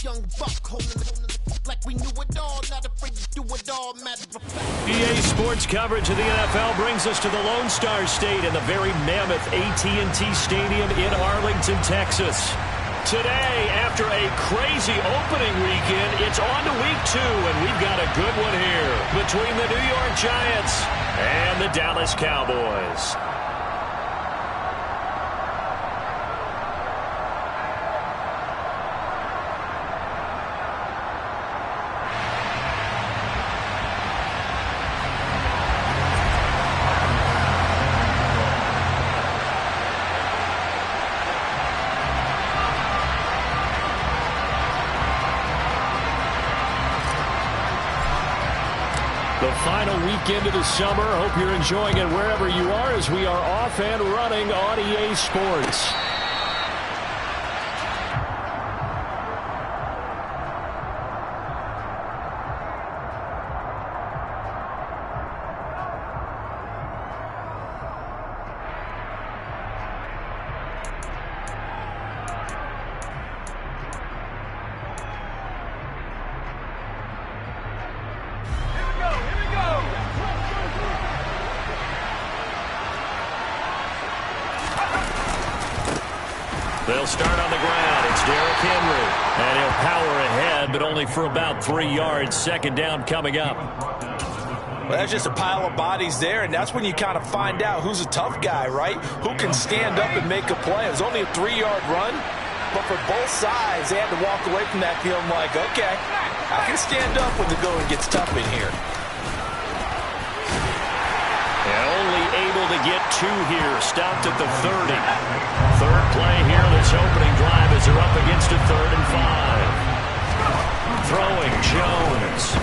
Young buck holding it like we knew it all, not afraid to do it all, matter of fact. EA Sports coverage of the NFL brings us to the Lone Star State in the very mammoth AT&T Stadium in Arlington, Texas. Today, after a crazy opening weekend, it's on to week 2, and we've got a good one here between the New York Giants and the Dallas Cowboys. The final weekend of the summer. Hope you're enjoying it wherever you are as we are off and running on EA Sports. They'll start on the ground. It's Derrick Henry. And he'll power ahead, but only for about 3 yards. Second down coming up. Well, that's just a pile of bodies there, and that's when you kind of find out who's a tough guy, right? Who can stand up and make a play. It was only a 3-yard run, but for both sides, they had to walk away from that feeling like, okay, I can stand up when the going gets tough in here. And only able to get 2 here. Stopped at the 30. Third play here this opening drive as they're up against a 3rd and 5. Throwing Jones.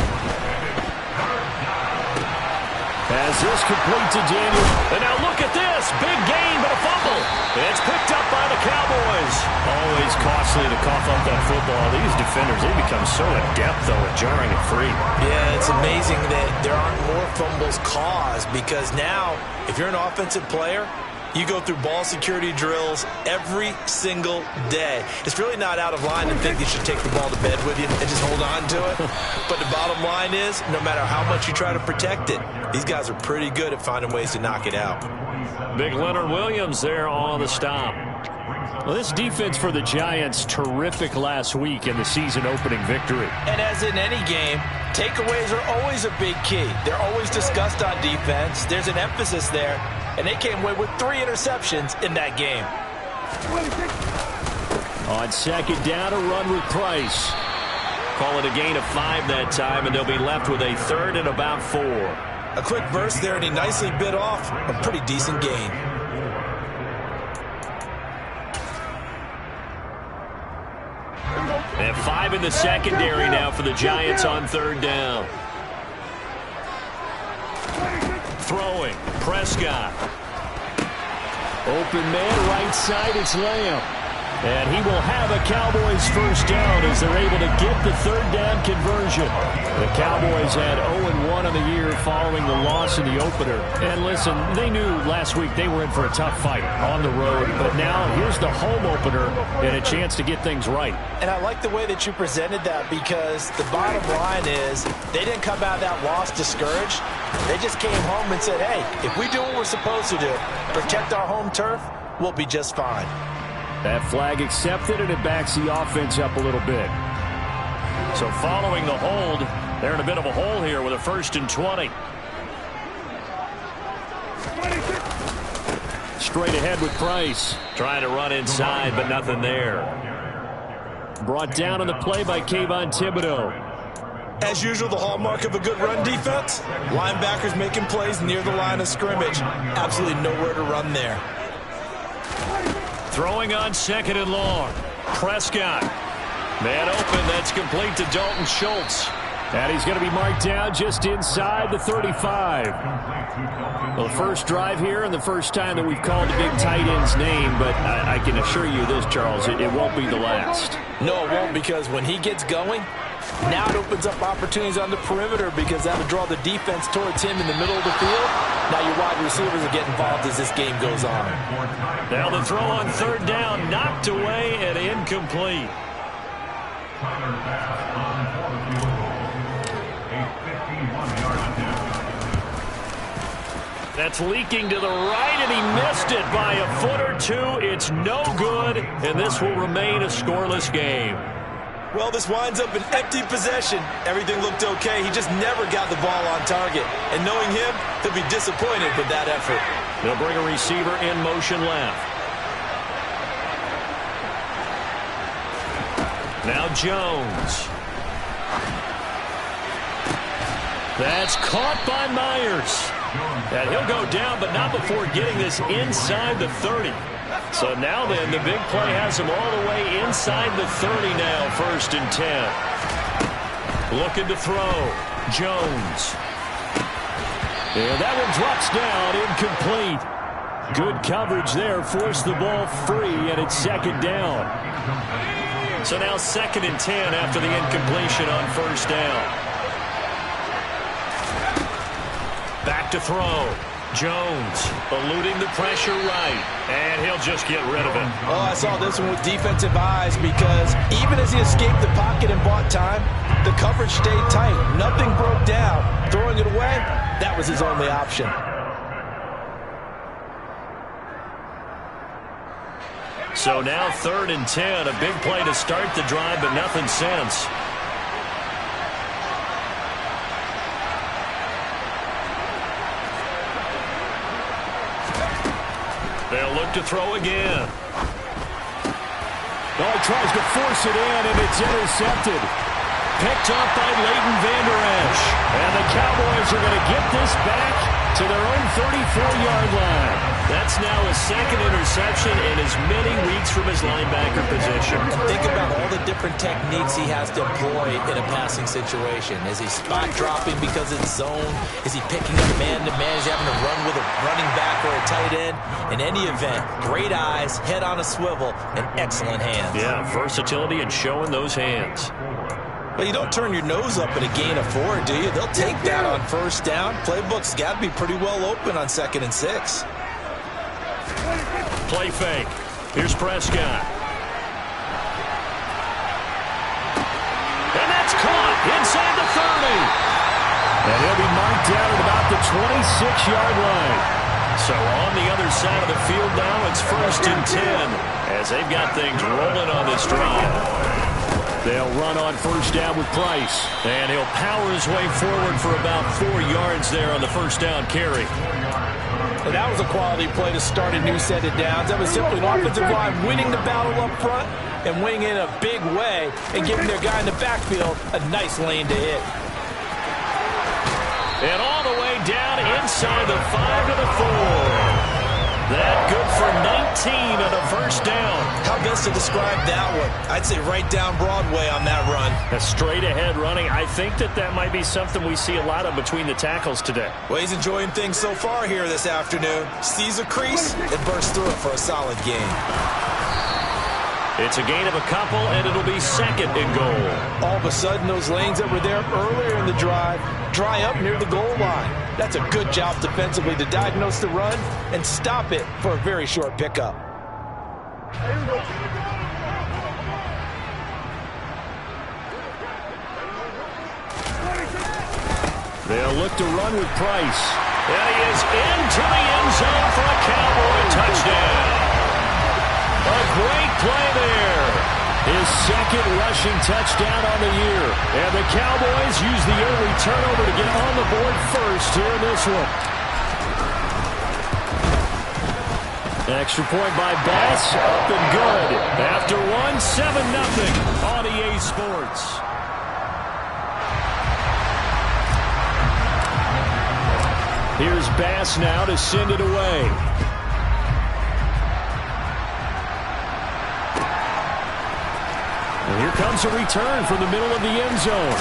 As this complete to Daniel. And now look at this. Big gain, but a fumble. It's picked up by the Cowboys. Always costly to cough up that football. These defenders, they become so adept, though, at jarring it free. Yeah, it's amazing that there aren't more fumbles caused because now, if you're an offensive player, you go through ball security drills every single day. It's really not out of line to think you should take the ball to bed with you and just hold on to it. But the bottom line is, no matter how much you try to protect it, these guys are pretty good at finding ways to knock it out. Big Leonard Williams there on the stop. Well, this defense for the Giants, terrific last week in the season-opening victory. And as in any game, takeaways are always a big key. They're always discussed on defense. There's an emphasis there. And they came away with 3 interceptions in that game. On second down, a run with Price. Call it a gain of 5 that time, and they'll be left with a 3rd and about 4. A quick burst there, and he nicely bit off a pretty decent gain. And 5 in the secondary now for the Giants on 3rd down. Throwing, Prescott. Open man, right side, it's Lamb. And he will have a Cowboys first down as they're able to get the 3rd down conversion. The Cowboys had 0-1 on the year following the loss in the opener. And listen, they knew last week they were in for a tough fight on the road. But now here's the home opener and a chance to get things right. And I like the way that you presented that because the bottom line is they didn't come out of that loss discouraged. They just came home and said, hey, if we do what we're supposed to do, protect our home turf, we'll be just fine. That flag accepted, and it backs the offense up a little bit. So following the hold, they're in a bit of a hole here with a 1st and 20. Straight ahead with Price. Trying to run inside, but nothing there. Brought down on the play by Kayvon Thibodeau. As usual, the hallmark of a good run defense, linebackers making plays near the line of scrimmage. Absolutely nowhere to run there. Throwing on 2nd and long. Prescott. Man open. That's complete to Dalton Schultz. And he's going to be marked down just inside the 35. Well, the first drive here and the first time that we've called the big tight end's name, but I can assure you this, Charles, it won't be the last. No, it won't, because when he gets going, now it opens up opportunities on the perimeter because that'll draw the defense towards him in the middle of the field. Now your wide receivers will get involved as this game goes on. Now the throw on 3rd down, knocked away and incomplete. That's leaking to the right, and he missed it by a foot or two. It's no good, and this will remain a scoreless game. Well, this winds up an empty possession. Everything looked okay. He just never got the ball on target. And knowing him, he'll be disappointed with that effort. They'll bring a receiver in motion left. Now Jones. That's caught by Myers. And he'll go down, but not before getting this inside the 30. So now then, the big play has him all the way inside the 30 now, 1st and 10. Looking to throw. Jones. And that one drops down, incomplete. Good coverage there, forced the ball free, and it's 2nd down. So now 2nd and 10 after the incompletion on 1st down. Back to throw. Jones eluding the pressure right, and he'll just get rid of it. Oh, I saw this one with defensive eyes because even as he escaped the pocket and bought time, the coverage stayed tight. Nothing broke down. Throwing it away, that was his only option. So now 3rd and 10, a big play to start the drive, but nothing since. They'll look to throw again. Oh, he tries to force it in, and it's intercepted. Picked up by Leighton Vander Esch. And the Cowboys are going to get this back to their own 34-yard line. That's now his 2nd interception in as many weeks from his linebacker position. Think about all the different techniques he has to employ in a passing situation. Is he spot dropping because it's zone? Is he picking up man-to-man? Is he having to run with a running back or a tight end? In any event, great eyes, head on a swivel, and excellent hands. Yeah, versatility and showing those hands. Well, you don't turn your nose up at a gain of 4, do you? They'll take that on 1st down. Playbook's got to be pretty well open on 2nd and 6. Play fake. Here's Prescott. And that's caught inside the 30. And he'll be marked down at about the 26-yard line. So on the other side of the field now, it's 1st and 10 as they've got things rolling on this drive. They'll run on 1st down with Price. And he'll power his way forward for about 4 yards there on the 1st down carry. And that was a quality play to start a new set of downs. That was simply an offensive line winning the battle up front and winning in a big way and giving their guy in the backfield a nice lane to hit. And all the way down inside the 5 to the 4. That good for 19 on a 1st down. How best to describe that one? I'd say right down Broadway on that run. A straight ahead running. I think that might be something we see a lot of between the tackles today. Well, he's enjoying things so far here this afternoon. Sees a crease and bursts through it for a solid gain. It's a gain of a couple, and it'll be 2nd and goal. All of a sudden, those lanes that were there earlier in the drive dry up near the goal line. That's a good job defensively to diagnose the run and stop it for a very short pickup. They'll look to run with Price. And he is into the end zone for a Cowboy touchdown. A great play there. His 2nd rushing touchdown on the year. And the Cowboys use the early turnover to get on the board first here in this one. Extra point by Bass, up and good. After one, 7-0 on EA Sports. Here's Bass now to send it away. And here comes a return from the middle of the end zone.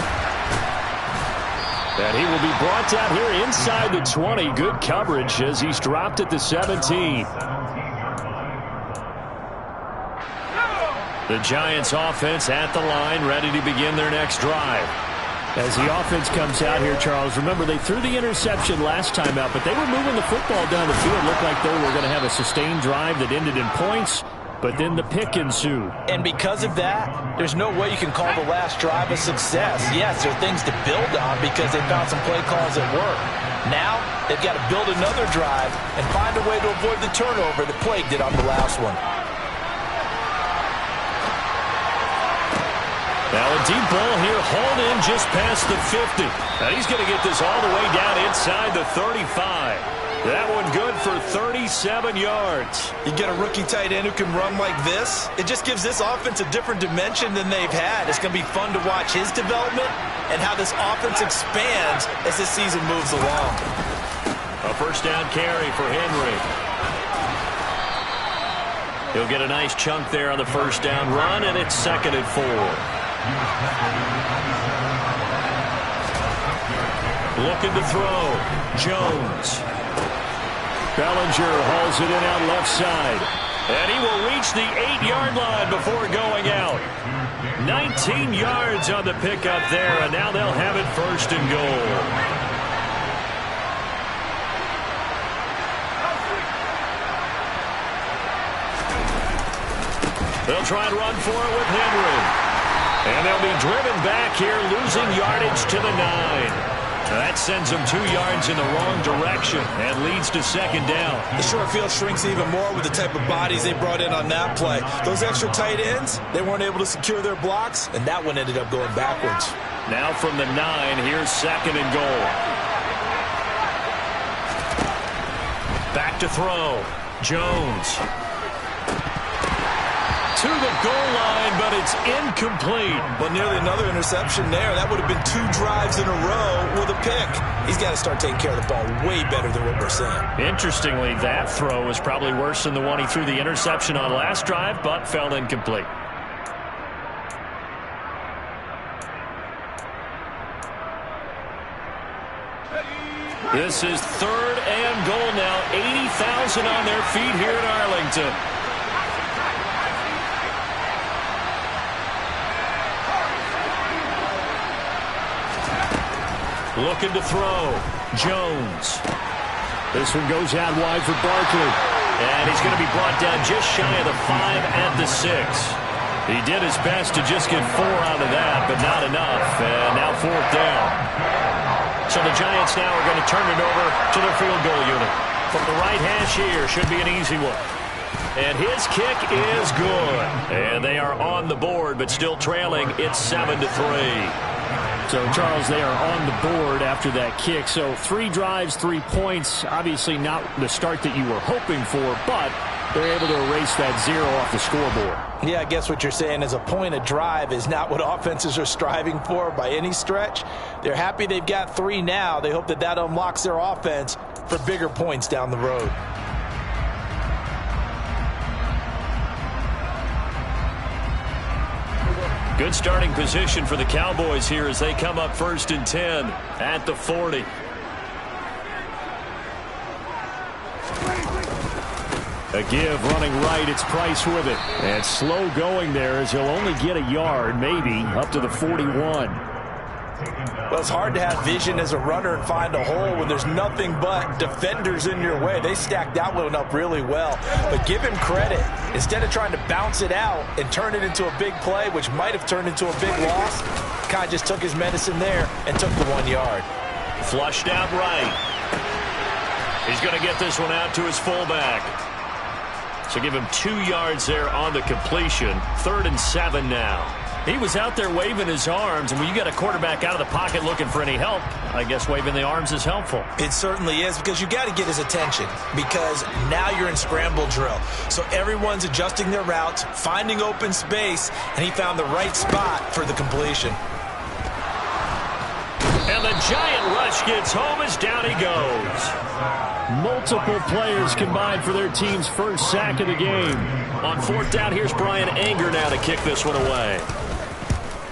And he will be brought down here inside the 20. Good coverage as he's dropped at the 17. The Giants offense at the line, ready to begin their next drive. As the offense comes out here, Charles, remember they threw the interception last time out, but they were moving the football down the field. Looked like they were going to have a sustained drive that ended in points. but then the pick ensued. And because of that, there's no way you can call the last drive a success. Yes, there are things to build on because they found some play calls that work. Now, they've got to build another drive and find a way to avoid the turnover that plagued it on the last one. Now a deep ball here, hauled in just past the 50. Now he's going to get this all the way down inside the 35. That one good for 37 yards. You get a rookie tight end who can run like this, it just gives this offense a different dimension than they've had. It's going to be fun to watch his development and how this offense expands as this season moves along. A first down carry for Henry. He'll get a nice chunk there on the first down run, and it's 2nd and 4. Looking to throw. Jones. Bellinger hauls it in out left side. And he will reach the 8-yard line before going out. 19 yards on the pickup there, and now they'll have it 1st and goal. They'll try and run for it with Henry. And they'll be driven back here, losing yardage to the 9. That sends them 2 yards in the wrong direction and leads to 2nd down. The short field shrinks even more with the type of bodies they brought in on that play. Those extra tight ends, they weren't able to secure their blocks, and that one ended up going backwards. Now from the 9, here's 2nd and goal. Back to throw. Jones. To the goal line, but it's incomplete. But nearly another interception there. That would have been 2 drives in a row with a pick. He's got to start taking care of the ball way better than what we're seeing. Interestingly, that throw was probably worse than the one he threw the interception on last drive, but fell incomplete. This is 3rd and goal now. 80,000 on their feet here in Arlington. Looking to throw. Jones. This one goes out wide for Barkley. And he's going to be brought down just shy of the 5 at the 6. He did his best to just get 4 out of that, but not enough. And now 4th down. So the Giants now are going to turn it over to their field goal unit. From the right hash here, should be an easy one. And his kick is good. And they are on the board, but still trailing. It's 7-3. So, Charles, they are on the board after that kick. So 3 drives, 3 points. Obviously not the start that you were hoping for, but they're able to erase that 0 off the scoreboard. Yeah, I guess what you're saying is a point a drive is not what offenses are striving for by any stretch. They're happy they've got 3 now. They hope that that unlocks their offense for bigger points down the road. Good starting position for the Cowboys here as they come up 1st and 10 at the 40. A give running right. It's Price with it. And slow going there as he'll only get a yard, maybe, up to the 41. Well, it's hard to have vision as a runner and find a hole when there's nothing but defenders in your way. They stacked that one up really well. But give him credit. Instead of trying to bounce it out and turn it into a big play, which might have turned into a big loss, kind of just took his medicine there and took the 1 yard. Flushed out right. He's going to get this one out to his fullback. So give him 2 yards there on the completion. 3rd and 7 now. He was out there waving his arms, and when you got a quarterback out of the pocket looking for any help, I guess waving the arms is helpful. It certainly is, because you got to get his attention, because now you're in scramble drill. So everyone's adjusting their routes, finding open space, and he found the right spot for the completion. And the giant rush gets home as down he goes. Multiple players combined for their team's first sack of the game. On 4th down, here's Brian Anger now to kick this one away.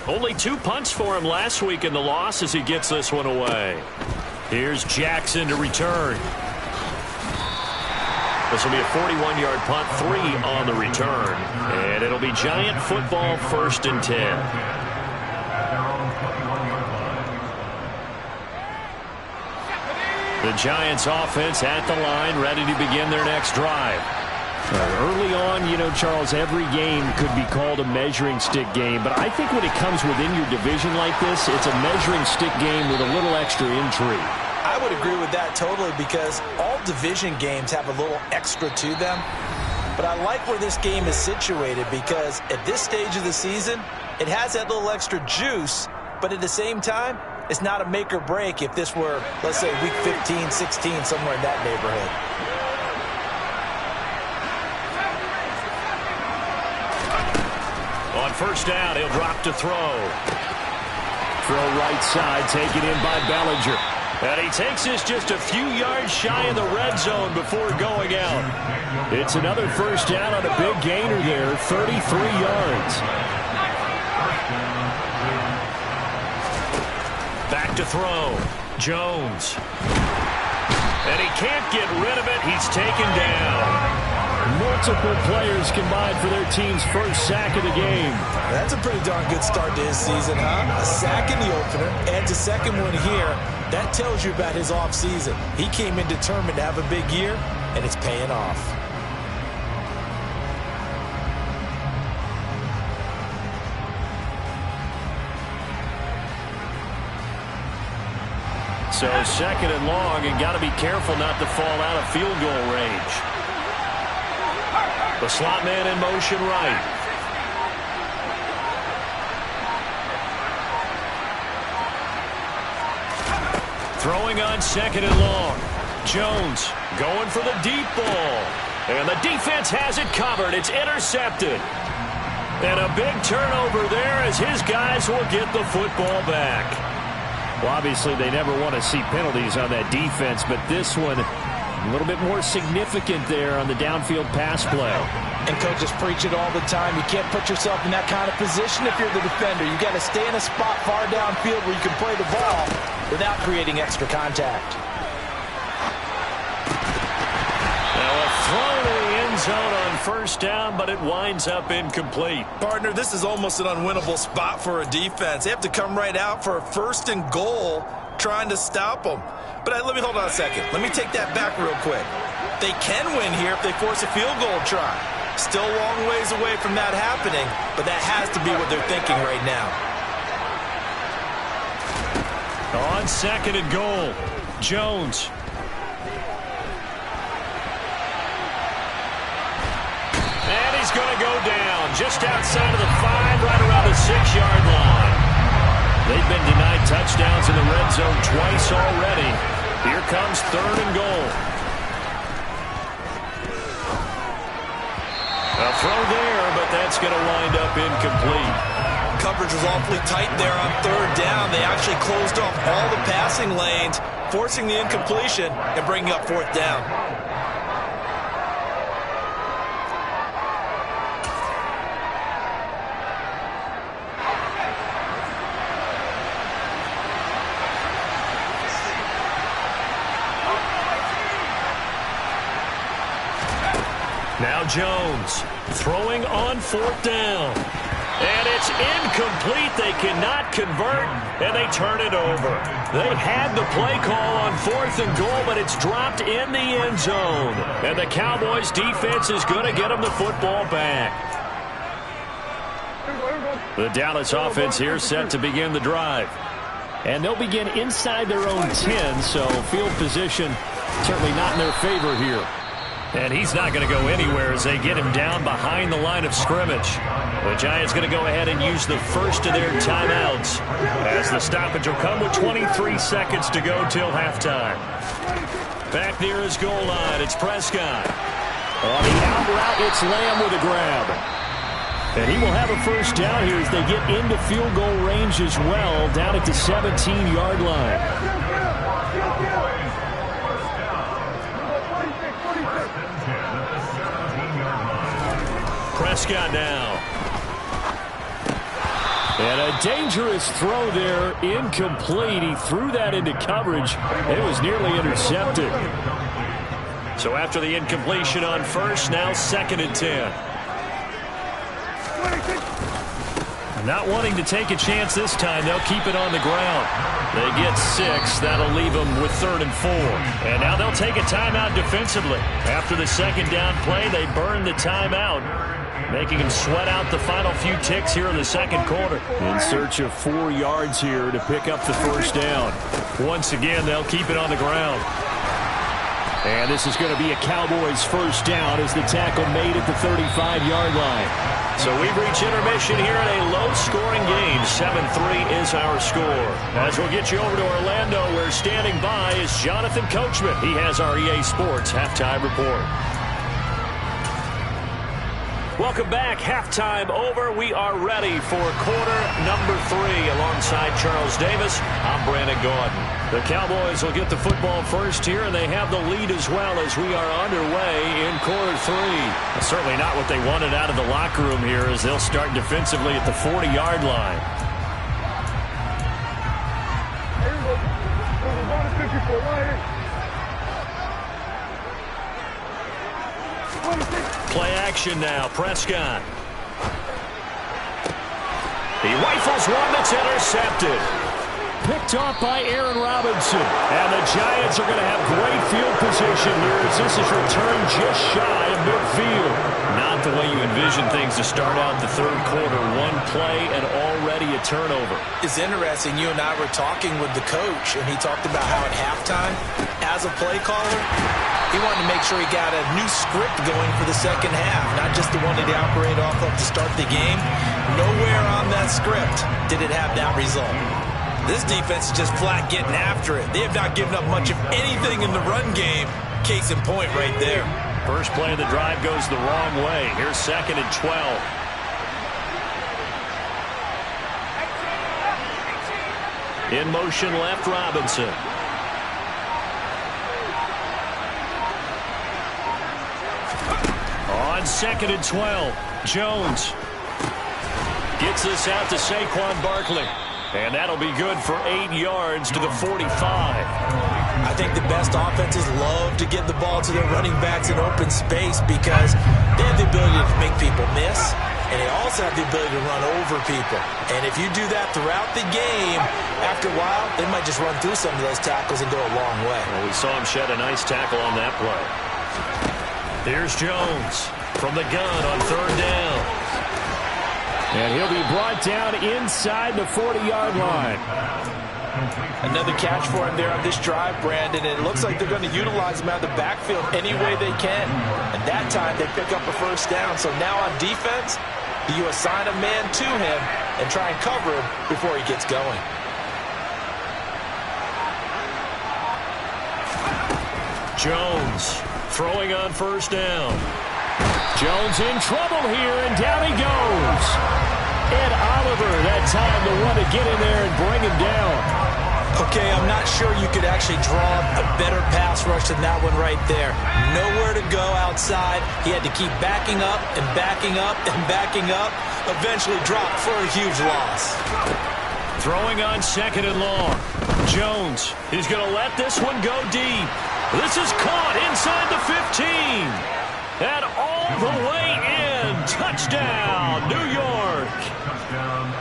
Only 2 punts for him last week in the loss as he gets this one away. Here's Jackson to return. This will be a 41-yard punt, 3 on the return. And it'll be Giant football 1st and 10. The Giants offense at the line, ready to begin their next drive. Early on, you know, Charles, every game could be called a measuring stick game. But I think when it comes within your division like this, it's a measuring stick game with a little extra intrigue. I would agree with that totally because all division games have a little extra to them. But I like where this game is situated because at this stage of the season, it has that little extra juice. But at the same time, it's not a make or break if this were, let's say, week 15, 16, somewhere in that neighborhood. On first down, he'll drop to throw. Throw right side, taken in by Bellinger. And he takes this just a few yards shy of the red zone before going out. It's another first down on a big gainer there, 33 yards. Back to throw. Jones. And he can't get rid of it. He's taken down. Multiple players combined for their team's first sack of the game. That's a pretty darn good start to his season, huh? A sack in the opener, adds a second one here. That tells you about his offseason. He came in determined to have a big year, and it's paying off. So second and long, and got to be careful not to fall out of field goal range. The slot man in motion right. Throwing on second and long. Jones going for the deep ball. And the defense has it covered. It's intercepted. And a big turnover there as his guys will get the football back. Well, obviously, they never want to see penalties on that defense, but this one a little bit more significant there on the downfield pass play. And coaches preach it all the time. You can't put yourself in that kind of position if you're the defender. You got to stay in a spot far downfield where you can play the ball without creating extra contact. Now a throw to the end zone on first down, but it winds up incomplete. Partner, this is almost an unwinnable spot for a defense. They have to come right out for a first and goal trying to stop them. But let me hold on a second. Let me take that back real quick. They can win here if they force a field goal try. Still a long ways away from that happening, but that has to be what they're thinking right now. On second and goal, Jones. And he's going to go down just outside of the 5, right around the 6-yard line. They've been denied touchdowns in the red zone twice already. Here comes third and goal. A throw there, but that's going to wind up incomplete. Coverage was awfully tight there on third down. They actually closed off all the passing lanes, forcing the incompletion and bringing up fourth down. Now Jones throwing on fourth down. And it's incomplete. They cannot convert, and they turn it over. They had the play call on fourth and goal, but it's dropped in the end zone. And the Cowboys defense is going to get them the football back. The Dallas offense here set to begin the drive. And they'll begin inside their own 10, so field position certainly not in their favor here. And he's not going to go anywhere as they get him down behind the line of scrimmage. The Giants going to go ahead and use the first of their timeouts as the stoppage will come with 23 seconds to go till halftime. Back near his goal line, it's Prescott. On the out route, it's Lamb with a grab. And he will have a first down here as they get into field goal range as well, down at the 17-yard line. Prescott now. And a dangerous throw there, incomplete. He threw that into coverage. It was nearly intercepted. So after the incompletion on first, now second and 10. Not wanting to take a chance this time, they'll keep it on the ground. They get 6. That'll leave them with 3rd and 4. And now they'll take a timeout defensively. After the second down play, they burn the timeout, making them sweat out the final few ticks here in the second quarter. In search of 4 yards here to pick up the first down. Once again, they'll keep it on the ground. And this is going to be a Cowboys first down as the tackle made at the 35-yard line. So we've reached intermission here in a low-scoring game. 7-3 is our score. As we'll get you over to Orlando, where standing by is Jonathan Coachman. He has our EA Sports halftime report. Welcome back. Halftime over. We are ready for quarter number 3. Alongside Charles Davis, I'm Brandon Gaudin. The Cowboys will get the football first here, and they have the lead as well as we are underway in quarter 3. Certainly not what they wanted out of the locker room here, as they'll start defensively at the 40-yard line. Play action now. Prescott. He rifles one that's intercepted. Picked off by Aaron Robinson. And the Giants are going to have great field position here as this is returned just shy of midfield. Not the way you envision things to start out the third quarter. One play and already a turnover. It's interesting. You and I were talking with the coach, and he talked about how at halftime, as a play caller, he wanted to make sure he got a new script going for the second half, not just the one that he operated off of to start the game. Nowhere on that script did it have that result. This defense is just flat getting after it. They have not given up much of anything in the run game. Case in point right there. First play of the drive goes the wrong way. Here's 2nd and 12. In motion left, Robinson. On 2nd and 12, Jones gets this out to Saquon Barkley. And that'll be good for 8 yards to the 45. I think the best offenses love to get the ball to their running backs in open space because they have the ability to make people miss, and they also have the ability to run over people. And if you do that throughout the game, after a while, they might just run through some of those tackles and go a long way. Well, we saw him shed a nice tackle on that play. Here's Jones from the gun on 3rd down. And he'll be brought down inside the 40-yard line. Another catch for him there on this drive, Brandon. And it looks like they're going to utilize him out of the backfield any way they can. And that time they pick up a first down. So now on defense, you assign a man to him and try and cover him before he gets going. Jones throwing on first down. Jones in trouble here, and down he goes. Ed Oliver, that time the one to get in there and bring him down. Okay, I'm not sure you could actually draw a better pass rush than that one right there. Nowhere to go outside. He had to keep backing up and backing up and backing up. Eventually dropped for a huge loss. Throwing on 2nd and long. Jones, he's going to let this one go deep. This is caught inside the 15. And all the way in. Touchdown, New York.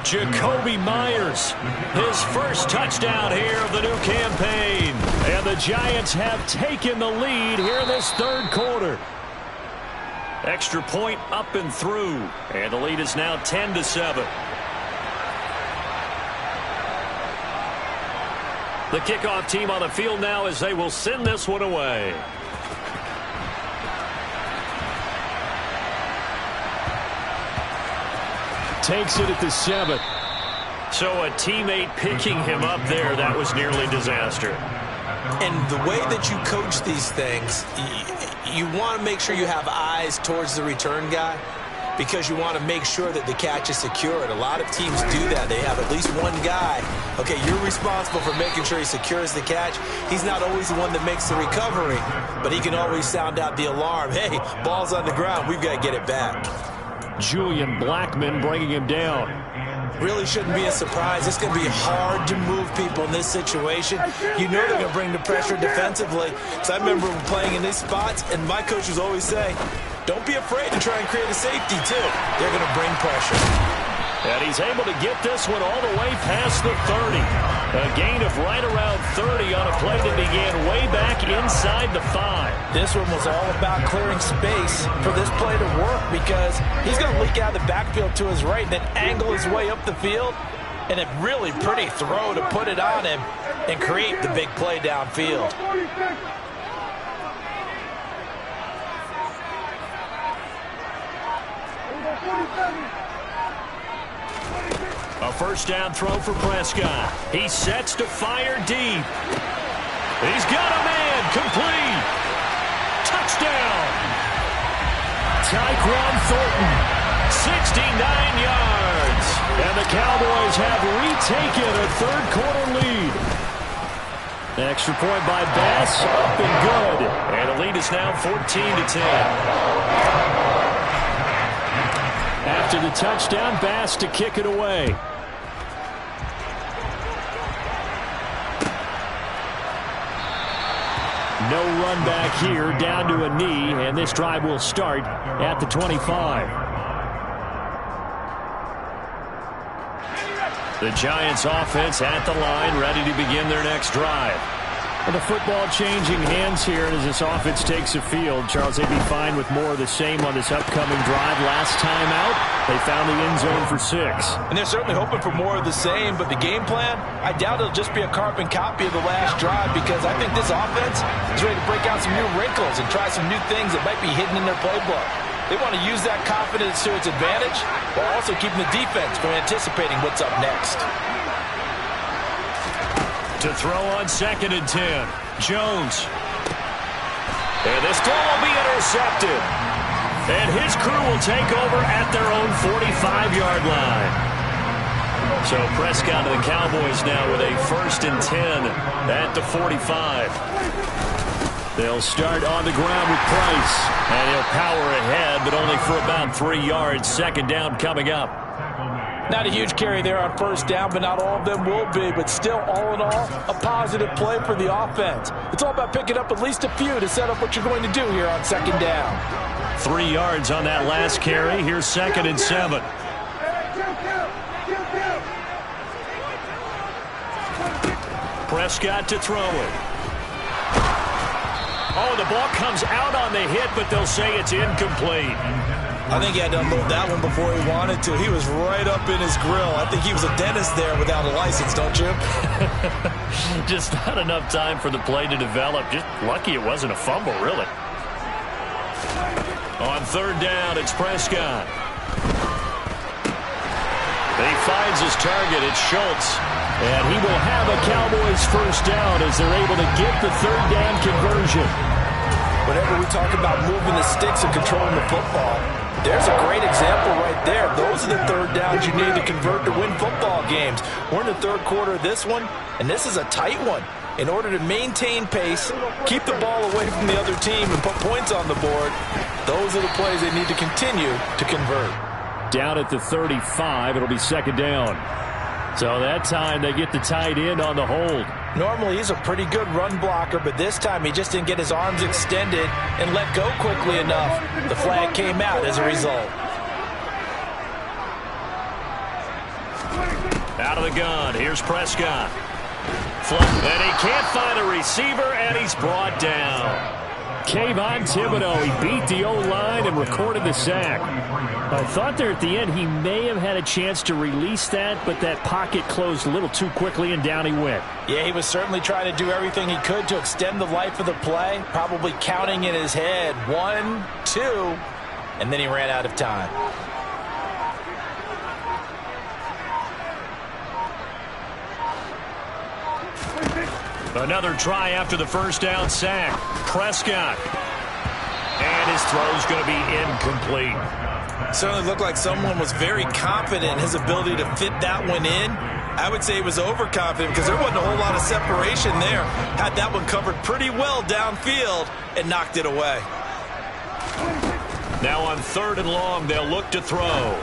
Jakobi Meyers, his first touchdown here of the new campaign. And the Giants have taken the lead here in this third quarter. Extra point up and through. And the lead is now 10-7. The kickoff team on the field now as they will send this one away. Takes it at the 7. So a teammate picking him up there, that was nearly disaster. And the way that you coach these things, you want to make sure you have eyes towards the return guy because you want to make sure that the catch is secured. A lot of teams do that. They have at least one guy. Okay, you're responsible for making sure he secures the catch. He's not always the one that makes the recovery, but he can always sound out the alarm. Hey, ball's on the ground. We've got to get it back. Julian Blackmon bringing him down. Really shouldn't be a surprise. It's going to be hard to move people in this situation. You know they're going to bring the pressure defensively. So I remember playing in these spots, and my coaches always say, don't be afraid to try and create a safety, too. They're going to bring pressure. And he's able to get this one all the way past the 30. A gain of right around 30 on a play that began way back inside the 5. This one was all about clearing space for this play to work because he's going to leak out of the backfield to his right and then angle his way up the field. And a really pretty throw to put it on him and create the big play downfield. A first down throw for Prescott. He sets to fire deep. He's got a man. Complete. Touchdown. Tyquan Thornton. 69 yards. And the Cowboys have retaken a third-quarter lead. Extra point by Bass. Up and good. And the lead is now 14-10. After the touchdown, Bass to kick it away. No run back here, down to a knee, and this drive will start at the 25. The Giants offense at the line, ready to begin their next drive. And the football changing hands here as this offense takes the field. Charles, they'd be fine with more of the same on this upcoming drive. Last time out, they found the end zone for 6. And they're certainly hoping for more of the same, but the game plan, I doubt it'll just be a carbon copy of the last drive because I think this offense is ready to break out some new wrinkles and try some new things that might be hidden in their playbook. They want to use that confidence to its advantage while also keeping the defense from anticipating what's up next. To throw on 2nd and 10. Jones. And this throw will be intercepted. And his crew will take over at their own 45-yard line. So Prescott and the Cowboys now with a 1st and 10 at the 45. They'll start on the ground with Price. And he'll power ahead, but only for about 3 yards. 2nd down coming up. Not a huge carry there on 1st down, but not all of them will be. But still, all in all, a positive play for the offense. It's all about picking up at least a few to set up what you're going to do here on 2nd down. 3 yards on that last carry. Here's 2nd and 7. Prescott to throw it. Oh, the ball comes out on the hit, but they'll say it's incomplete. I think he had to unload that one before he wanted to. He was right up in his grill. I think he was a dentist there without a license, don't you? Just not enough time for the play to develop. Just lucky it wasn't a fumble, really. On 3rd down, it's Prescott. He finds his target. It's Schultz. And he will have a Cowboys 1st down as they're able to get the 3rd down conversion. Whenever we talk about moving the sticks and controlling the football, there's a great example right there. Those are the 3rd downs you need to convert to win football games. We're in the 3rd quarter of this one, and this is a tight one. In order to maintain pace, keep the ball away from the other team, and put points on the board, those are the plays they need to continue to convert. Down at the 35, it'll be 2nd down. So that time they get the tight end on the hold. Normally he's a pretty good run blocker, but this time he just didn't get his arms extended and let go quickly enough. The flag came out as a result. Out of the gun, here's Prescott. And he can't find a receiver, and he's brought down. Kayvon Thibodeau, he beat the O-line and recorded the sack. I thought there at the end he may have had a chance to release that, but that pocket closed a little too quickly, and down he went. Yeah, he was certainly trying to do everything he could to extend the life of the play, probably counting in his head 1, 2, and then he ran out of time. Another try after the 1st down sack. Prescott. And his throw's going to be incomplete. Certainly looked like someone was very confident in his ability to fit that one in. I would say he was overconfident because there wasn't a whole lot of separation there. Had that one covered pretty well downfield and knocked it away. Now on 3rd and long, they'll look to throw.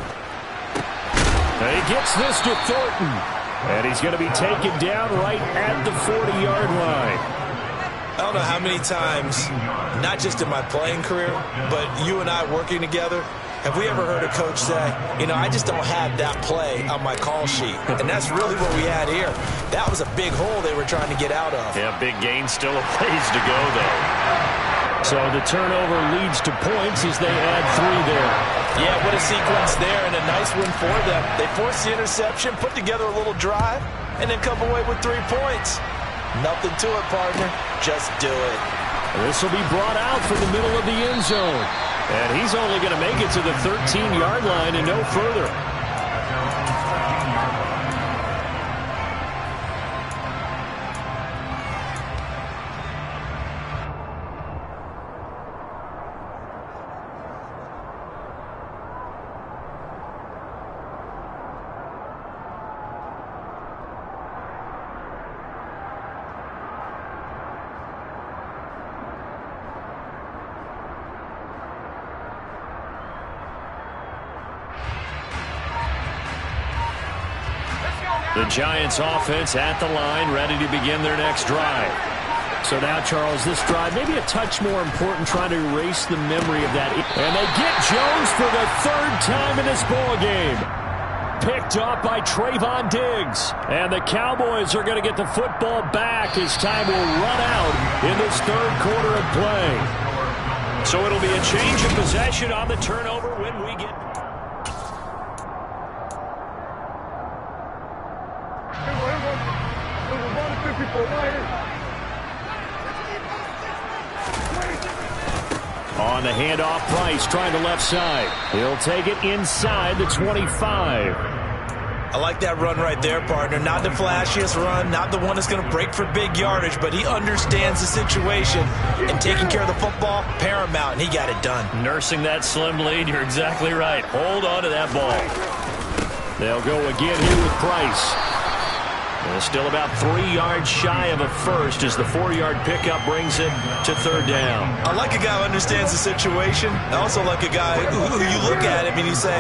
He gets this to Thornton. And he's going to be taken down right at the 40-yard line. I don't know how many times, not just in my playing career, but you and I working together, Have we ever heard a coach say, I just don't have that play on my call sheet? And that's really what we had here. That was a big hole they were trying to get out of. Yeah, big gain, still a ways to go, though. So the turnover leads to points as they add 3 there. Yeah, what a sequence there, and a nice one for them. They forced the interception, put together a little drive, and then come away with 3 points. Nothing to it, partner. Just do it. This will be brought out from the middle of the end zone. And he's only going to make it to the 13-yard line and no further. The Giants offense at the line, ready to begin their next drive. So now, Charles, this drive maybe a touch more important, trying to erase the memory of that. And they get Jones for the 3rd time in this ball game. Picked up by Trayvon Diggs. And the Cowboys are going to get the football back as time will run out in this 3rd quarter of play. So it'll be a change of possession on the turnover when we get... On the handoff, Price trying the left side. He'll take it inside the 25. I like that run right there, partner. Not the flashiest run, not the one that's going to break for big yardage, but he understands the situation, and taking care of the football, paramount, and he got it done. Nursing that slim lead, you're exactly right. Hold on to that ball. They'll go again here with Price. And still about 3 yards shy of a first as the 4-yard pickup brings him to 3rd down. I like a guy who understands the situation. I also like a guy who you look at him and you say,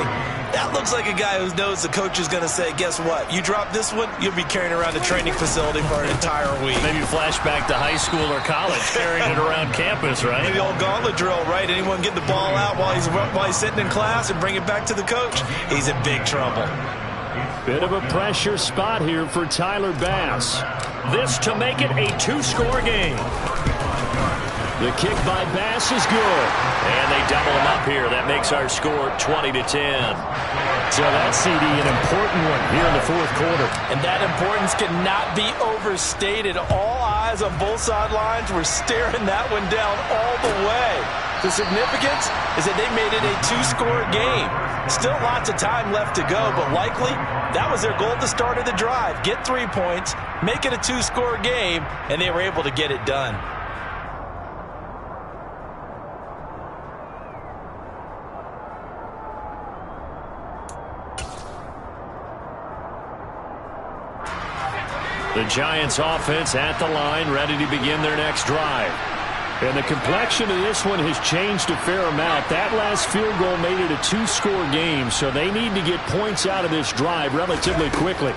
that looks like a guy who knows the coach is going to say, guess what? You drop this one, you'll be carrying around the training facility for an entire week. Maybe flashback to high school or college, carrying it around campus, right? Maybe the old gauntlet drill, right? Anyone get the ball out while he's sitting in class and bring it back to the coach? He's in big trouble. Bit of a pressure spot here for Tyler Bass. This to make it a 2-score game. The kick by Bass is good. And they double him up here. That makes our score 20-10. So that CD, an important one here in the 4th quarter. And that importance cannot be overstated. All eyes on both sidelines were staring that one down all the way. The significance is that they made it a 2-score game. Still lots of time left to go, but likely that was their goal at the start of the drive. Get 3 points, make it a 2-score game, and they were able to get it done. The Giants offense at the line, ready to begin their next drive. And the complexion of this one has changed a fair amount. That last field goal made it a 2-score game, so they need to get points out of this drive relatively quickly.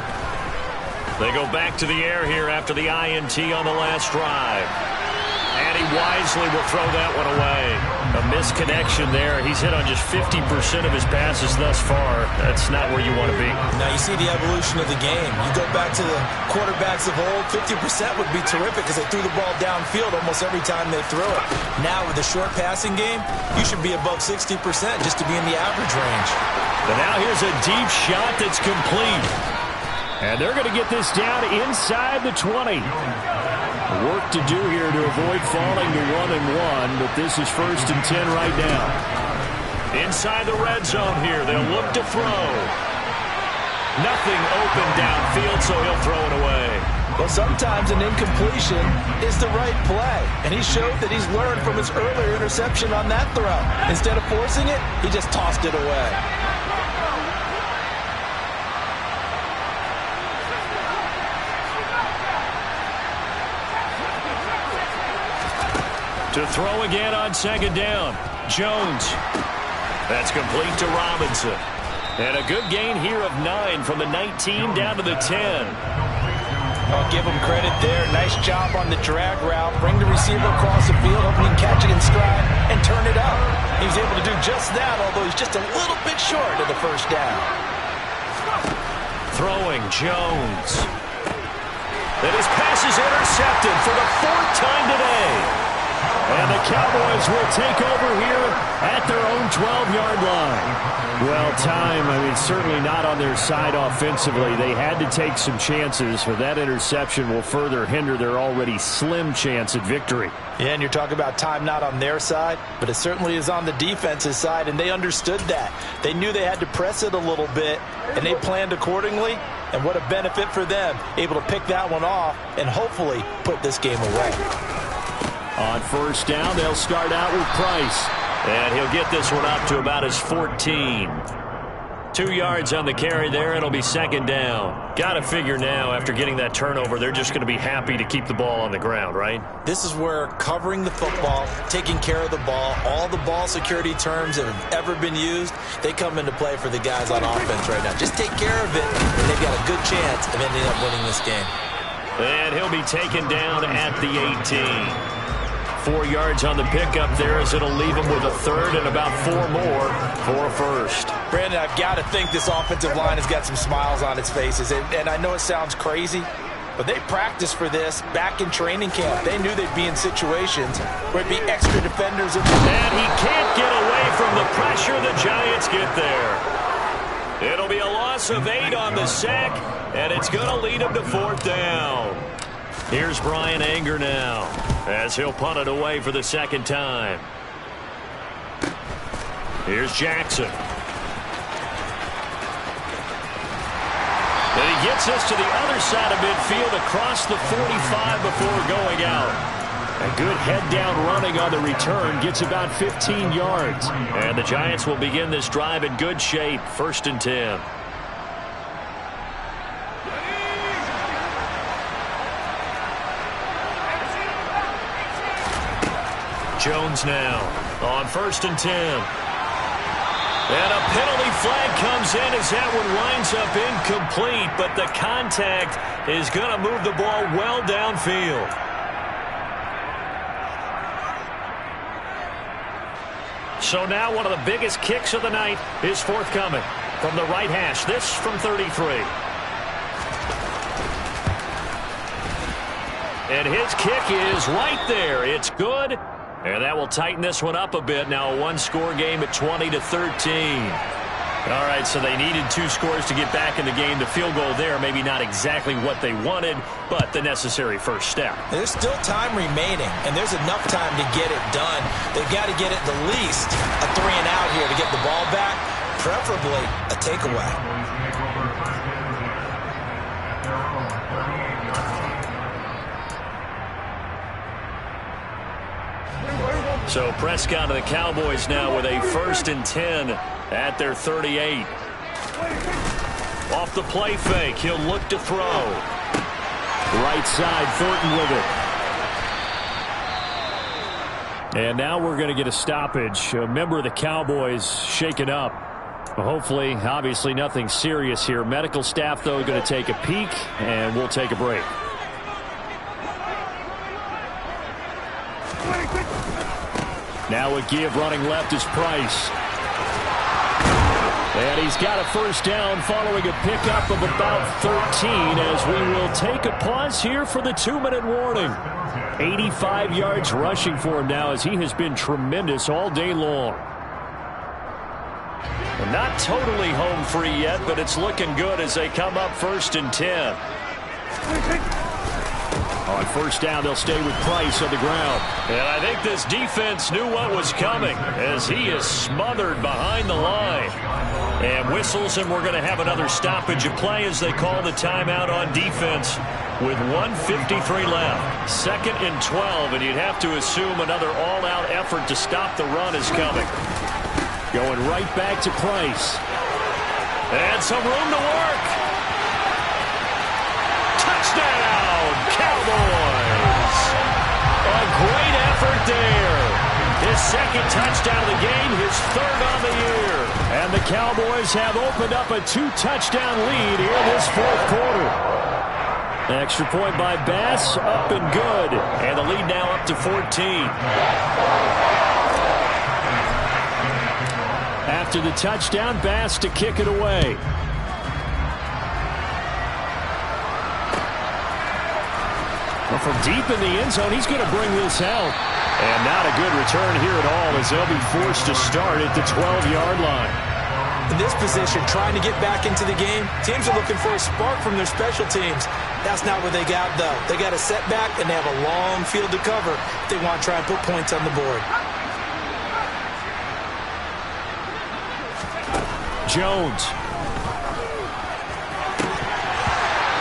They go back to the air here after the INT on the last drive. And he wisely will throw that one away. A misconnection there. He's hit on just 50% of his passes thus far. That's not where you want to be. Now you see the evolution of the game. You go back to the quarterbacks of old, 50% would be terrific because they threw the ball downfield almost every time they threw it. Now with the short passing game, you should be above 60% just to be in the average range. But now here's a deep shot that's complete. And they're going to get this down inside the 20. Work to do here to avoid falling to 1-1, but this is 1st and 10 right now. Inside the red zone here, they'll look to throw. Nothing open downfield, so he'll throw it away. Well, sometimes an incompletion is the right play, and he showed that he's learned from his earlier interception on that throw. Instead of forcing it, he just tossed it away. To throw again on 2nd down. Jones. That's complete to Robinson. And a good gain here of 9 from the 19 down to the 10. A give him credit there. Nice job on the drag route. Bring the receiver across the field, hoping he can catch it in stride and turn it up. He was able to do just that, although he's just a little bit short of the first down. Throwing Jones. And his pass is intercepted for the 4th time today. And the Cowboys will take over here at their own 12-yard line. Well, certainly not on their side offensively. They had to take some chances, but that interception will further hinder their already slim chance at victory. Yeah, and you're talking about time not on their side, but it certainly is on the defense's side, and they understood that. They knew they had to press it a little bit, and they planned accordingly, and what a benefit for them, able to pick that one off and hopefully put this game away. On first down, they'll start out with Price. And he'll get this one up to about his 14. 2 yards on the carry there. It'll be second down. Got to figure now, after getting that turnover, they're just going to be happy to keep the ball on the ground, right? This is where covering the football, taking care of the ball, all the ball security terms that have ever been used, they come into play for the guys on offense right now. Just take care of it, and they've got a good chance of ending up winning this game. And he'll be taken down at the 18. 4 yards on the pickup there, as it'll leave him with a third and about 4 more for a first. Brandon, I've got to think this offensive line has got some smiles on its faces. And I know it sounds crazy, but they practiced for this back in training camp. They knew they'd be in situations where it'd be extra defenders. And he can't get away from the pressure. The Giants get there. It'll be a loss of 8 on the sack, and it's going to lead him to 4th down. Here's Brian Anger now, as he'll punt it away for the 2nd time. Here's Jackson. And he gets us to the other side of midfield across the 45 before going out. A good head-down running on the return gets about 15 yards. And the Giants will begin this drive in good shape, 1st and 10. Jones now on 1st and 10. And a penalty flag comes in as that one winds up incomplete, but the contact is going to move the ball well downfield. So now one of the biggest kicks of the night is forthcoming from the right hash. This from 33. And his kick is right there. It's good. And that will tighten this one up a bit. Now a one-score game at 20-13. All right, so they needed 2 scores to get back in the game. The field goal there, maybe not exactly what they wanted, but the necessary first step. There's still time remaining, and there's enough time to get it done. They've got to get at the least a 3 and out here to get the ball back, preferably a takeaway. So Prescott and the Cowboys now with a 1st and 10 at their 38. Off the play fake, he'll look to throw. Right side, Thornton with it. And now we're going to get a stoppage. A member of the Cowboys shaken up. Hopefully, obviously nothing serious here. Medical staff, though, going to take a peek, and we'll take a break. Now a give running left is Price. And he's got a first down following a pickup of about 13 as we will take a pause here for the 2-minute warning. 85 yards rushing for him now as he has been tremendous all day long. And not totally home free yet, but it's looking good as they come up 1st and 10. On first down, they'll stay with Price on the ground. And I think this defense knew what was coming as he is smothered behind the line. And whistles, and we're going to have another stoppage of play as they call the timeout on defense with 1:53 left. 2nd and 12, and you'd have to assume another all-out effort to stop the run is coming. Going right back to Price. And some room to work. Touchdown, Cowboys! A great effort there. His 2nd touchdown of the game, his 3rd on the year. And the Cowboys have opened up a 2-touchdown lead here this 4th quarter. Extra point by Bass, up and good. And the lead now up to 14. After the touchdown, Bass to kick it away. Well, from deep in the end zone, he's going to bring this out. And not a good return here at all as they'll be forced to start at the 12-yard line. In this position, trying to get back into the game, teams are looking for a spark from their special teams. That's not what they got, though. They got a setback, and they have a long field to cover if they want to try and put points on the board. Jones.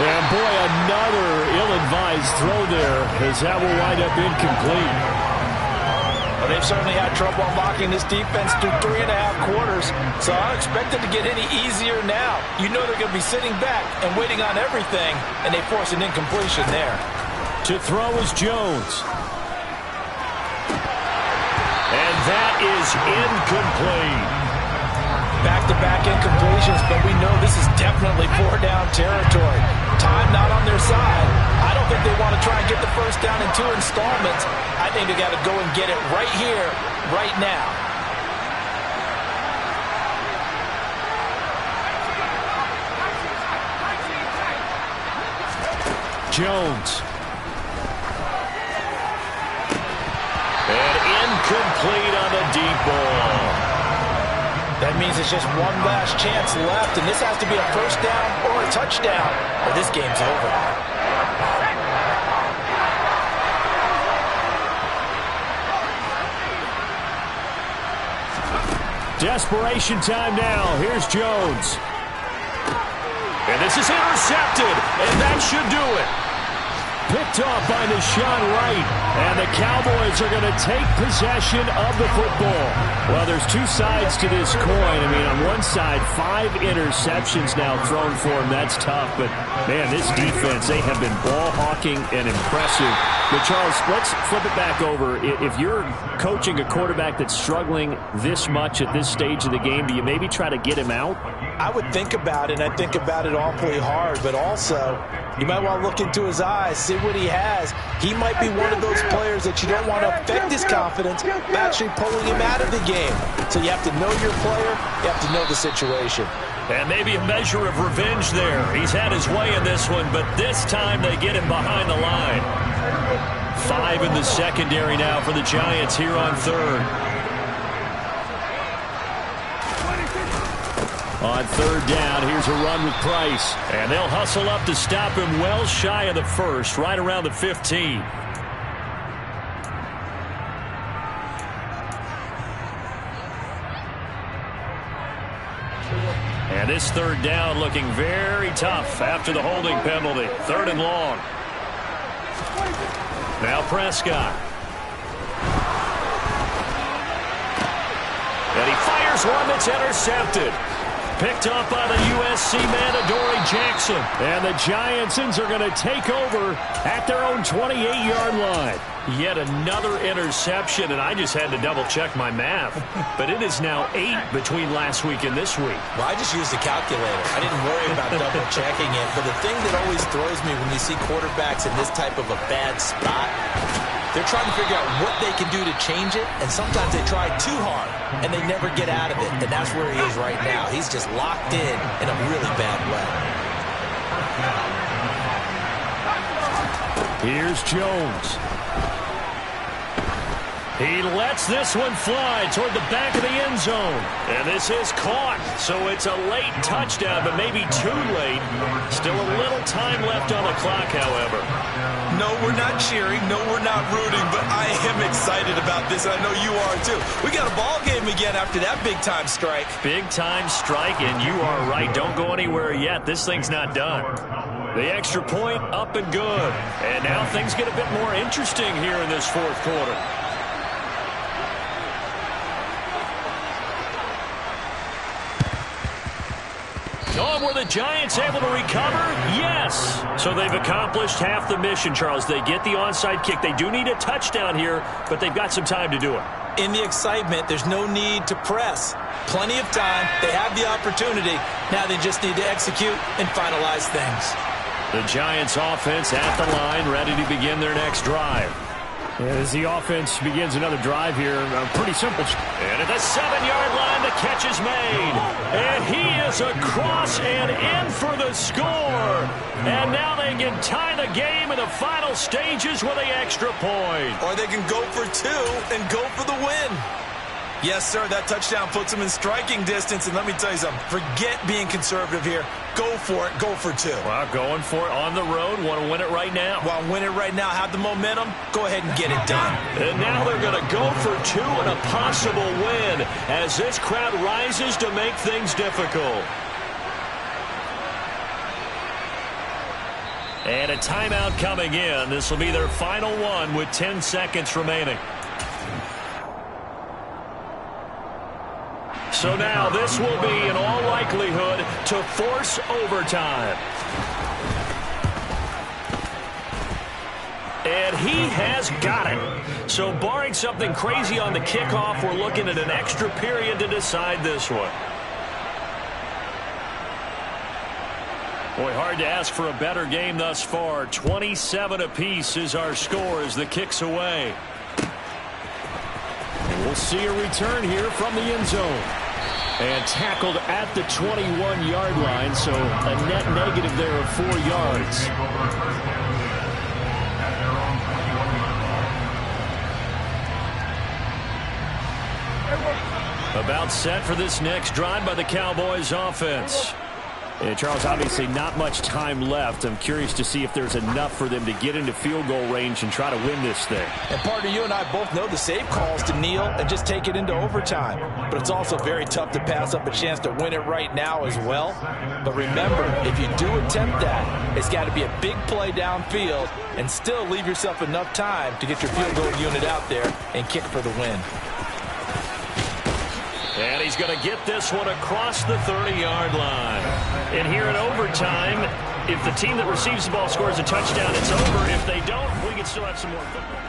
And boy, another ill-advised throw there as that will wind up incomplete. Well, they've certainly had trouble unlocking this defense through 3.5 quarters, so I don't expect it to get any easier now. You know they're going to be sitting back and waiting on everything, and they force an incompletion there. To throw is Jones. And that is incomplete. Back-to-back incompletions, but we know this is definitely 4-down territory. Time not on their side. I don't think they want to try and get the first down in 2 installments. I think they got to go and get it right here, right now. Jones. And incomplete on the deep ball. That means it's just one last chance left, and this has to be a first down or a touchdown, or this game's over. Desperation time now. Here's Jones. And this is intercepted, and that should do it. Picked off by Deshaun Wright, and the Cowboys are going to take possession of the football. Well, there's two sides to this coin. I mean, on one side, 5 interceptions now thrown for him. That's tough, but, man, this defense, they have been ball hawking and impressive. But, Charles, let's flip it back over. If you're coaching a quarterback that's struggling this much at this stage of the game, do you maybe try to get him out? I would think about it, and I think about it awfully hard, but also you might want to look into his eyes, see what he has. He might be one of those players that you don't want to affect his confidence by actually pulling him out of the game. So you have to know your player, you have to know the situation. And maybe a measure of revenge there. He's had his way in this one, but this time they get him behind the line. 5 in the secondary now for the Giants here on third. On third down, here's a run with Price. And they'll hustle up to stop him well shy of the first, right around the 15. And this third down looking very tough after the holding penalty. 3rd and long. Now Prescott. And he fires one that's intercepted. Picked up by the USC man, Adoree Jackson. And the Giantsons are going to take over at their own 28-yard line. Yet another interception, and I just had to double-check my math. But it is now 8 between last week and this week. Well, I just used a calculator. I didn't worry about double-checking it. But the thing that always throws me when you see quarterbacks in this type of a bad spot, they're trying to figure out what they can do to change it, and sometimes they try too hard, and they never get out of it, and that's where he is right now. He's just locked in a really bad way. Here's Jones. He lets this one fly toward the back of the end zone. And this is caught, so it's a late touchdown, but maybe too late. Still a little time left on the clock, however. No, we're not cheering. No, we're not rooting, but I am excited about this, and I know you are too. We got a ball game again after that big-time strike. Big-time strike, and you are right. Don't go anywhere yet. This thing's not done. The extra point up and good. And now things get a bit more interesting here in this 4th quarter. Oh, were the Giants able to recover? Yes. So they've accomplished half the mission, Charles. They get the onside kick. They do need a touchdown here, but they've got some time to do it. In the excitement, there's no need to press. Plenty of time. They have the opportunity. Now they just need to execute and finalize things. The Giants offense at the line, ready to begin their next drive. As the offense begins another drive here, pretty simple. And at the 7-yard line, the catch is made. And he is across and in for the score. And now they can tie the game in the final stages with an extra point. Or they can go for 2 and go for the win. Yes, sir, that touchdown puts them in striking distance. And let me tell you something, forget being conservative here. Go for it. Go for 2. Well, going for it on the road. Want to win it right now. Want to win it right now. Have the momentum. Go ahead and get it done. And now they're going to go for 2 and a possible win as this crowd rises to make things difficult. And a timeout coming in. This will be their final one with 10 seconds remaining. So now this will be, in all likelihood, to force overtime. And he has got it. So barring something crazy on the kickoff, we're looking at an extra period to decide this one. Boy, hard to ask for a better game thus far. 27 apiece is our score as the kick's away. We'll see a return here from the end zone. And tackled at the 21-yard line, so a net negative there of 4 yards. About set for this next drive by the Cowboys offense. And Charles, obviously not much time left. I'm curious to see if there's enough for them to get into field goal range and try to win this thing. And partner, you and I both know the safe calls to kneel and just take it into overtime. But it's also very tough to pass up a chance to win it right now as well. But remember, if you do attempt that, it's got to be a big play downfield and still leave yourself enough time to get your field goal unit out there and kick for the win. And he's going to get this one across the 30-yard line. And here in overtime, if the team that receives the ball scores a touchdown, it's over. If they don't, we can still have some more football.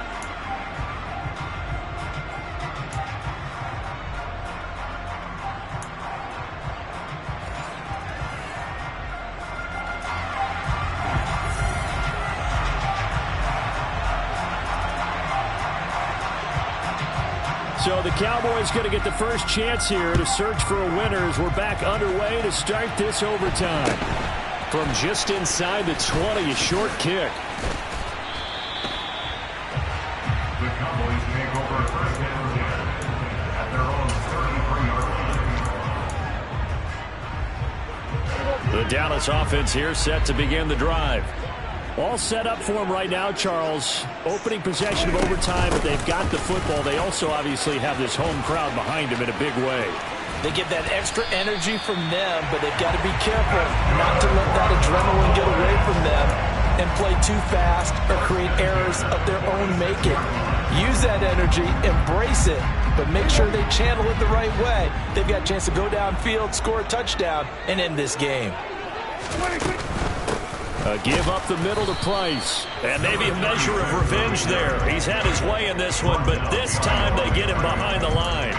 So the Cowboys going to get the first chance here to search for a winner as we're back underway to start this overtime. From just inside the 20, a short kick. The Cowboys take over first down at their own 33-yard line. The Dallas offense here set to begin the drive. All set up for them right now, Charles. Opening possession of overtime, but they've got the football. They also obviously have this home crowd behind them in a big way. They get that extra energy from them, but they've got to be careful not to let that adrenaline get away from them and play too fast or create errors of their own making. Use that energy, embrace it, but make sure they channel it the right way. They've got a chance to go downfield, score a touchdown, and end this game. Give up the middle to Price. And maybe a measure of revenge there. He's had his way in this one, but this time they get him behind the line.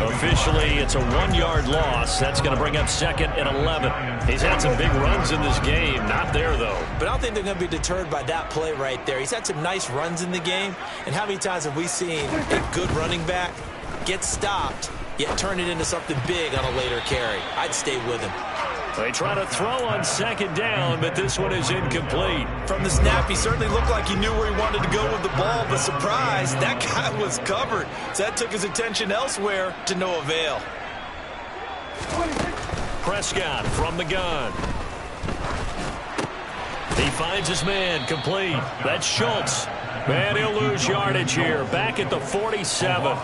Officially, it's a 1-yard loss. That's going to bring up second and 11. He's had some big runs in this game. Not there, though. But I don't think they're going to be deterred by that play right there. He's had some nice runs in the game. And how many times have we seen a good running back get stopped, yet turn it into something big on a later carry? I'd stay with him. They try to throw on second down, but this one is incomplete. From the snap, he certainly looked like he knew where he wanted to go with the ball, but surprise, that guy was covered. So that took his attention elsewhere to no avail. Prescott from the gun. He finds his man, complete. That's Schultz. And he'll lose yardage here, back at the 47.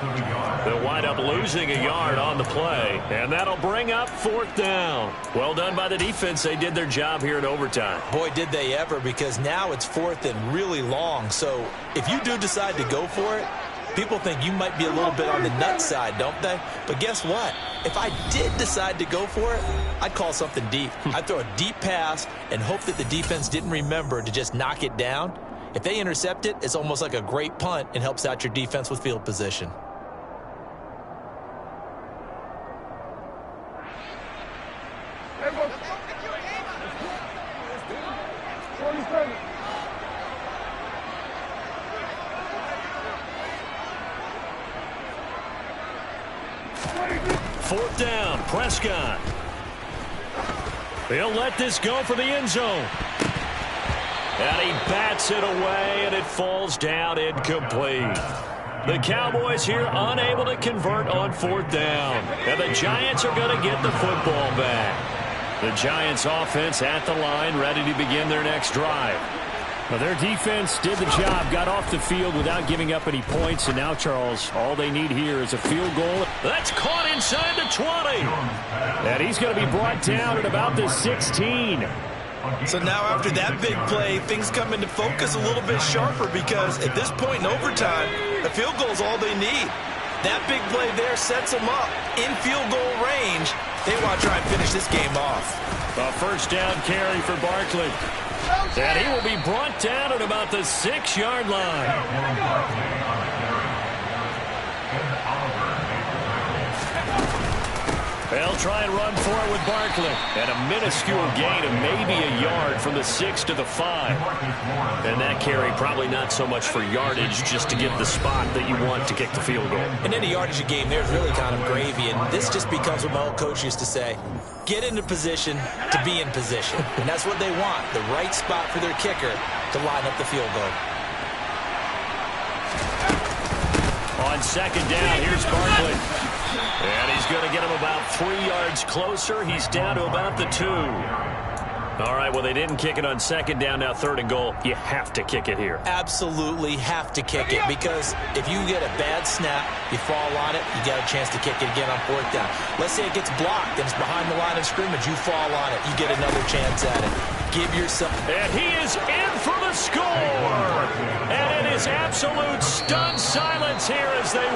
They'll wind up losing a yard on the play, and that'll bring up fourth down. Well done by the defense. They did their job here in overtime. Boy, did they ever, because now it's fourth and really long. So if you do decide to go for it, people think you might be a little bit on the nut side, don't they? But guess what? If I did decide to go for it, I'd call something deep. I'd throw a deep pass and hope that the defense didn't remember to just knock it down. If they intercept it, it's almost like a great punt and helps out your defense with field position. Fourth down, Prescott. He'll let this go for the end zone. And he bats it away, and it falls down incomplete. The Cowboys here unable to convert on fourth down. And the Giants are going to get the football back. The Giants offense at the line, ready to begin their next drive. Well, their defense did the job, got off the field without giving up any points. And now, Charles, all they need here is a field goal. That's caught inside the 20. And he's going to be brought down at about the 16. So now after that big play, things come into focus a little bit sharper because at this point in overtime, a field goal is all they need. That big play there sets them up in field goal range. They want to try and finish this game off. A first down carry for Barkley. And he will be brought down at about the 6-yard line. They'll try and run for it with Barkley. And a minuscule gain of maybe a yard from the 6 to the 5. And that carry probably not so much for yardage, just to get the spot that you want to kick the field goal. And any yardage game there is really kind of gravy. And this just becomes what my old coach used to say. Get into position to be in position. And that's what they want, the right spot for their kicker to line up the field goal. On second down, here's Barkley. And he's going to get him about 3 yards closer. He's down to about the 2. All right, well, they didn't kick it on second down. Now third and goal. You have to kick it here. Absolutely have to kick it, because if you get a bad snap, you fall on it, you got a chance to kick it again on fourth down. Let's say it gets blocked and it's behind the line of scrimmage. You fall on it. You get another chance at it. Give yourself. And he is in for the score. And it is absolute stunned silence here as they